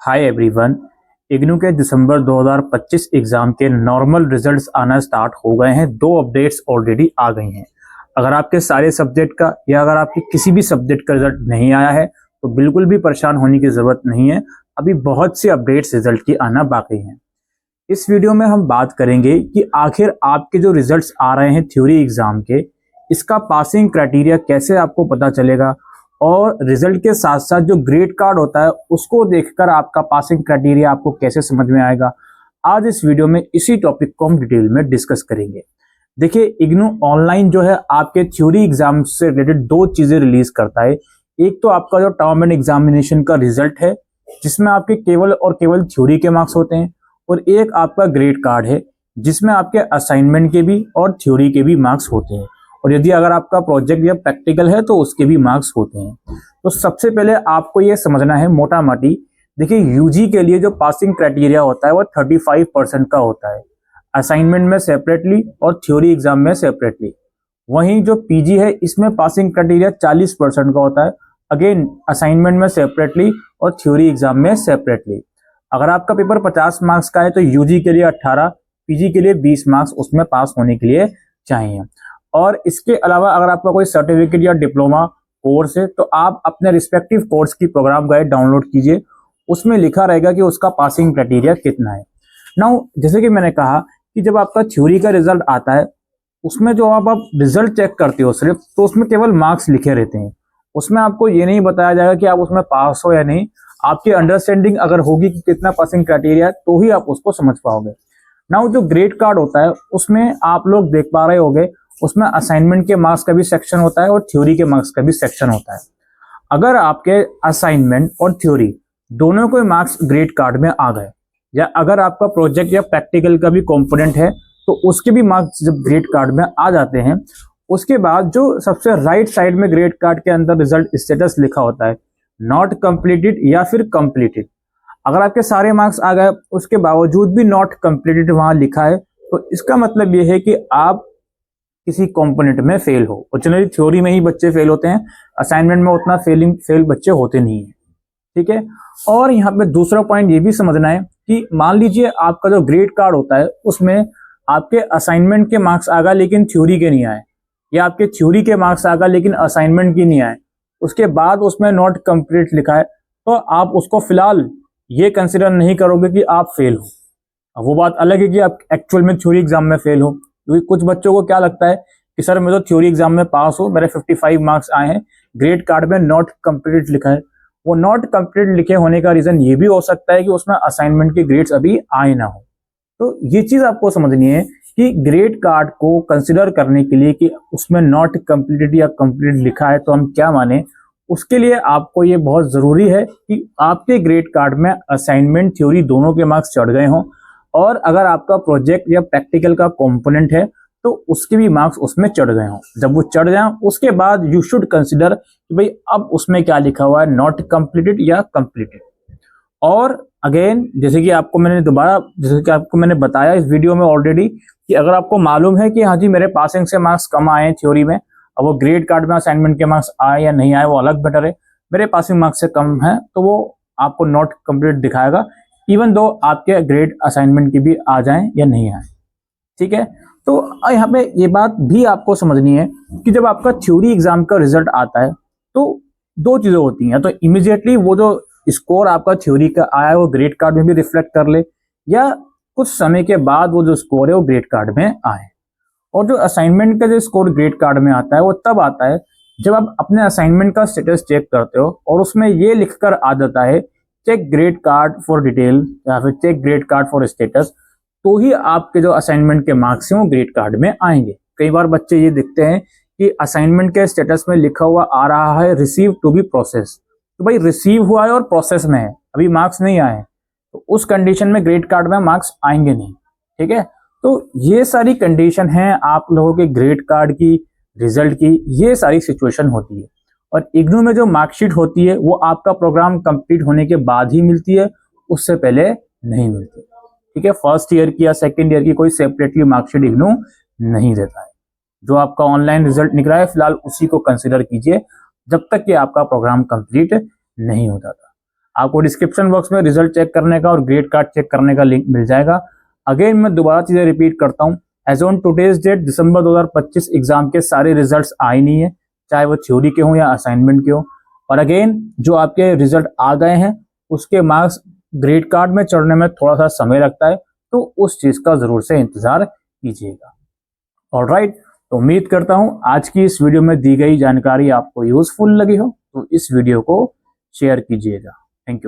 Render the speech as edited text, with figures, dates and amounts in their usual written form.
हाय everyone. IGNOU के दिसंबर 2025 exam के नॉर्मल रिजल्ट्स आना स्टार्ट हो गए हैं। 2 अपडेट्स ऑलरेडी आ गई हैं। अगर आपके सारे सब्जेक्ट का या अगर आपके किसी भी सब्जेक्ट का रिजल्ट नहीं आया है तो बिल्कुल भी परेशान होने की जरूरत नहीं है। अभी बहुत सी अपडेट्स रिजल्ट की आना बाकी हैं। इस वीडियो में हम बात करेंगे कि आखिर आपके जो रिजल्ट्स आ रहे हैं थ्योरी एग्जाम के, इसका पासिंग क्राइटेरिया कैसे आपको पता चलेगा और रिजल्ट के साथ साथ जो ग्रेड कार्ड होता है उसको देखकर आपका पासिंग क्राइटेरिया आपको कैसे समझ में आएगा। आज इस वीडियो में इसी टॉपिक को हम डिटेल में डिस्कस करेंगे। देखिए, इग्नू ऑनलाइन जो है आपके थ्योरी एग्जाम से रिलेटेड 2 चीजें रिलीज करता है। एक तो आपका जो टर्म एंड एग्जामिनेशन का रिजल्ट है जिसमें आपके केवल और केवल थ्योरी के मार्क्स होते हैं, और एक आपका ग्रेड कार्ड है जिसमें आपके असाइनमेंट के भी और थ्योरी के भी मार्क्स होते हैं, और यदि अगर आपका प्रोजेक्ट या प्रैक्टिकल है तो उसके भी मार्क्स होते हैं। तो सबसे पहले आपको ये समझना है मोटा माटी, देखिए यूजी के लिए जो पासिंग क्राइटेरिया होता है वो 35% का होता है, असाइनमेंट में सेपरेटली और थ्योरी एग्जाम में सेपरेटली। वहीं जो पीजी है इसमें पासिंग क्राइटेरिया 40% का होता है, अगेन असाइनमेंट में सेपरेटली और थ्योरी एग्जाम में सेपरेटली। अगर आपका पेपर 50 मार्क्स का है तो यूजी के लिए 18, पीजी के लिए 20 मार्क्स उसमें पास होने के लिए चाहिए। और इसके अलावा अगर आपका कोई सर्टिफिकेट या डिप्लोमा कोर्स है तो आप अपने रिस्पेक्टिव कोर्स की प्रोग्राम गाइड डाउनलोड कीजिए, उसमें लिखा रहेगा कि उसका पासिंग क्राइटेरिया कितना है। नाउ जैसे कि मैंने कहा कि जब आपका थ्योरी का रिजल्ट आता है उसमें जो आप रिजल्ट चेक करते हो सिर्फ, तो उसमें केवल मार्क्स लिखे रहते हैं। उसमें आपको ये नहीं बताया जाएगा कि आप उसमें पास हो या नहीं। आपकी अंडरस्टैंडिंग अगर होगी कि कितना पासिंग क्राइटेरिया तो ही आप उसको समझ पाओगे। नाउ जो ग्रेड कार्ड होता है उसमें आप लोग देख पा रहे होंगे, उसमें असाइनमेंट के मार्क्स का भी सेक्शन होता है और थ्योरी के मार्क्स का भी सेक्शन होता है। अगर आपके असाइनमेंट और थ्योरी दोनों के मार्क्स ग्रेड कार्ड में आ गए, या अगर आपका प्रोजेक्ट या प्रैक्टिकल का भी कंपोनेंट है तो उसके भी मार्क्स जब ग्रेड कार्ड में आ जाते हैं, उसके बाद जो सबसे राइट साइड में ग्रेड कार्ड के अंदर रिजल्ट स्टेटस लिखा होता है, नॉट कंप्लीटेड या फिर कंप्लीटेड। अगर आपके सारे मार्क्स आ गए उसके बावजूद भी नॉट कंप्लीटेड वहां लिखा है तो इसका मतलब यह है कि आप किसी कंपोनेंट में फेल हो। और जनरली थ्योरी में ही बच्चे फेल होते हैं, असाइनमेंट में उतना फेल बच्चे होते नहीं है। ठीक है। और यहाँ पे दूसरा पॉइंट ये भी समझना है कि मान लीजिए आपका जो ग्रेड कार्ड होता है उसमें आपके असाइनमेंट के मार्क्स आ गए लेकिन थ्योरी के नहीं आए, या आपके थ्योरी के मार्क्स आ गए लेकिन असाइनमेंट की नहीं आए, उसके बाद उसमें नॉट कंप्लीट लिखा है, तो आप उसको फिलहाल ये कंसिडर नहीं करोगे कि आप फेल हो। अब वो बात अलग है कि आप एक्चुअल में थ्योरी एग्जाम में फेल हो, क्योंकि कुछ बच्चों को क्या लगता है कि सर मैं तो थ्योरी एग्जाम में पास हूँ, मेरे 55 मार्क्स आए हैं, ग्रेड कार्ड में नॉट कंप्लीट लिखा है। वो नॉट कंप्लीट लिखे होने का रीजन ये भी हो सकता है कि उसमें असाइनमेंट के ग्रेड्स अभी आए ना हो। तो ये चीज आपको समझनी है कि ग्रेड कार्ड को कंसिडर करने के लिए कि उसमें नॉट कंप्लीटेड या कंप्लीट लिखा है तो हम क्या माने, उसके लिए आपको ये बहुत जरूरी है कि आपके ग्रेड कार्ड में असाइनमेंट थ्योरी दोनों के मार्क्स चढ़ गए हों, और अगर आपका प्रोजेक्ट या प्रैक्टिकल का कंपोनेंट है तो उसके भी मार्क्स उसमें चढ़ गए हों। जब वो चढ़ जाए उसके बाद यू शुड कंसिडर कि भाई अब उसमें क्या लिखा हुआ है, नॉट कंप्लीटेड या कंप्लीटेड। और अगेन जैसे कि आपको मैंने बताया इस वीडियो में ऑलरेडी कि अगर आपको मालूम है कि हाँ जी मेरे पासिंग से मार्क्स कम आए हैं थ्योरी में, अब वो ग्रेड कार्ड में असाइनमेंट के मार्क्स आए या नहीं आए वो अलग बेटर है, मेरे पासिंग मार्क्स से कम है तो वो आपको नॉट कंप्लीट दिखाएगा, इवन दो आपके ग्रेड असाइनमेंट की भी आ जाएं या नहीं आए। ठीक है। तो यहाँ पे ये बात भी आपको समझनी है कि जब आपका थ्योरी एग्जाम का रिजल्ट आता है तो 2 चीजें होती हैं, तो इमीडिएटली वो जो स्कोर आपका थ्योरी का आया है वो ग्रेड कार्ड में भी रिफ्लेक्ट कर ले, या कुछ समय के बाद वो जो स्कोर है वो ग्रेड कार्ड में आए। और जो असाइनमेंट का जो स्कोर ग्रेड कार्ड में आता है वो तब आता है जब आप अपने असाइनमेंट का स्टेटस चेक करते हो और उसमें ये लिखकर आ जाता है check grade card for detail या फिर check grade card for status, तो ही आपके जो असाइनमेंट के मार्क्स हैं वो ग्रेड कार्ड में आएंगे। कई बार बच्चे ये देखते हैं कि असाइनमेंट के स्टेटस में लिखा हुआ आ रहा है रिसीव टू बी प्रोसेस, तो भाई रिसीव हुआ है और प्रोसेस में है, अभी मार्क्स नहीं आए, तो उस कंडीशन में ग्रेड कार्ड में मार्क्स आएंगे नहीं। ठीक है। तो ये सारी कंडीशन है आप लोगों के ग्रेड कार्ड की, रिजल्ट की, ये सारी सिचुएशन होती है। और इग्नू में जो मार्कशीट होती है वो आपका प्रोग्राम कंप्लीट होने के बाद ही मिलती है, उससे पहले नहीं मिलती। ठीक है। फर्स्ट ईयर की या सेकंड ईयर की कोई सेपरेटली मार्कशीट इग्नू नहीं देता है। जो आपका ऑनलाइन रिजल्ट निकला है फिलहाल उसी को कंसिडर कीजिए जब तक कि आपका प्रोग्राम कंप्लीट नहीं होता था। आपको डिस्क्रिप्शन बॉक्स में रिजल्ट चेक करने का और ग्रेड कार्ड चेक करने का लिंक मिल जाएगा। अगेन मैं दोबारा चीजें रिपीट करता हूँ, as on today's date December 2025 exam के सारे रिजल्ट्स आए नहीं है, चाहे वो थ्योरी के हों या असाइनमेंट के हों। और अगेन जो आपके रिजल्ट आ गए हैं उसके मार्क्स ग्रेड कार्ड में चढ़ने में थोड़ा सा समय लगता है, तो उस चीज का जरूर से इंतजार कीजिएगा। ऑलराइट, तो उम्मीद करता हूं आज की इस वीडियो में दी गई जानकारी आपको यूजफुल लगी हो, तो इस वीडियो को शेयर कीजिएगा। Thank you.